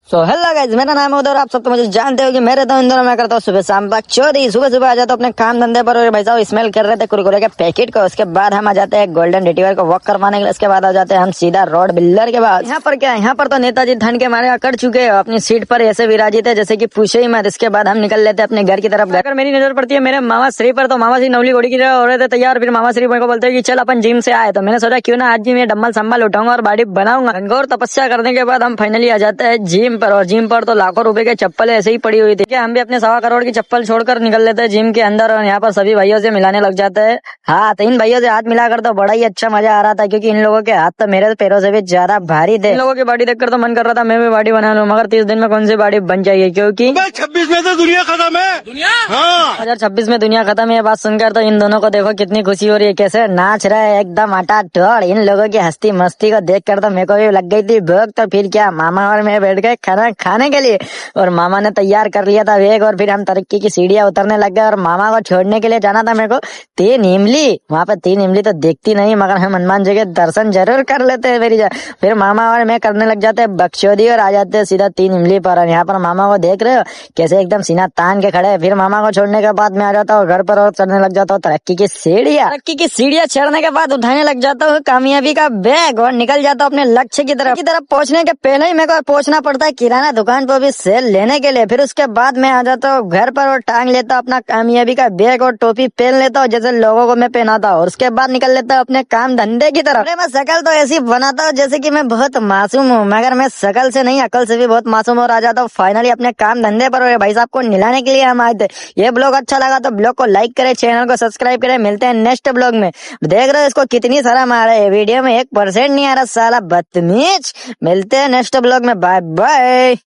So hello guys, मेरा नाम है उदय और आप सब तो मुझे जानते हो कि मैं रहता हूँ इंदौर। मैं करता हूँ सुबह शाम तक चोरी। सुबह सुबह आ जाता हूँ अपने काम धंधे पर और भाई साहब स्मेल कर रहे थे कुरकुरे के पैकेट को। उसके बाद हम आ जाते हैं गोल्डन रिट्रीवर को वॉक करवाने के लिए। उसके बाद आ जाते हैं हम सीधा रोड बिल्डर के बाद। यहाँ पर क्या है, यहाँ पर तो नेताजी ठंड के मारे अकड़ चुके हैं, अपनी सीट पर ऐसे विराजित है जैसे कि पूछे ही मत। इसके बाद हम निकल लेते हैं अपने घर की तरफ। अगर मेरी नजर पड़ती है मेरे मामा श्री पर, तो मामा श्री नवली घोड़ी की तरह हो रहे थे तैयार। फिर मामा श्री मेरे को बोलते हैं कि चल अपन जिम से आए, तो मैंने सोचा क्यों ना आज भी मैं डम्बल संभाल उठाऊंगा और बॉडी बनाऊंगा। घनघोर तपस्या करने के बाद हम फाइनली आ जाते हैं जिम पर। और जिम पर तो लाखों रुपए के चप्पल ऐसे ही पड़ी हुई थी कि हम भी अपने 1.25 करोड़ की चप्पल छोड़कर निकल लेते हैं जिम के अंदर। और यहाँ पर सभी भाइयों से मिलाने लग जाते हैं हाथ। इन भाइयों से हाथ मिलाकर तो बड़ा ही अच्छा मजा आ रहा था, क्योंकि इन लोगों के हाथ तो मेरे पैरों से भी ज्यादा भारी थे। इन लोगों की बॉडी देखकर तो मन कर रहा था मैं भी बॉडी बना लूं, मगर 30 दिन में कौन सी बॉडी बन जाएगी, क्योंकि 26 में तो दुनिया खत्म है। दुनिया 2026 में दुनिया खत्म है। ये बात सुनकर तो इन दोनों को देखो कितनी खुशी हो रही है, कैसे नाच रहे हैं एकदम आटा टोड़। इन लोगों की हस्ती मस्ती को देखकर तो मेरे को भी लग गई थी भूख। तो फिर क्या, मामा और मैं बैठ गए खाना खाने के लिए। और मामा ने तैयार कर लिया था बैग, और फिर हम तरक्की की सीढ़ियां उतरने लग गए। और मामा को छोड़ने के लिए जाना था मेरे को 3 इमली। वहाँ पे 3 इमली तो देखती नहीं, मगर हम हनुमान जी के दर्शन जरूर कर लेते हैं मेरी। फिर मामा और मैं करने लग जाते हैं बक्सौदी और आ जाते हैं सीधा 3 इमली पर। और यहाँ पर मामा को देख रहे हो कैसे एकदम सीना तान के खड़े हैं। फिर मामा को छोड़ने के बाद मैं आ जाता हूँ घर पर और चढ़ने लग जाता हूँ तरक्की की सीढ़ियाँ। तरक्की की सीढ़ियाँ चढ़ने के बाद उठाने लग जाता हूँ कामयाबी का बैग और निकल जाता हूँ अपने लक्ष्य की तरफ पहुँचने के पहले ही मेरे को पहुँचना पड़ता है किराना दुकान पर भी सेल लेने के लिए। फिर उसके बाद मैं आ जाता हूँ घर पर और टांग लेता हूँ अपना कामयाबी का बैग और टोपी पहन लेता हूँ जैसे लोगों को मैं पहनाता हूँ। उसके बाद निकल लेता हूँ अपने काम धंधे की तरफ। मैं शकल तो ऐसी बनाता हूँ जैसे कि मैं बहुत मासूम हूँ, मगर मैं शकल से नहीं अकल से भी बहुत मासूम और आ जाता हूँ फाइनली अपने काम धंधे पर। और भाई साहब को निलाने के लिए हम आए थे। ये ब्लॉग अच्छा लगा तो ब्लॉग को लाइक करे, चैनल को सब्सक्राइब करे। मिलते हैं नेक्स्ट ब्लॉग में। देख रहे हो इसको कितनी सारा मारा है, वीडियो में 1% नहीं आ रहा साला बदतमीज। मिलते हैं नेक्स्ट ब्लॉग में, बाय बाय।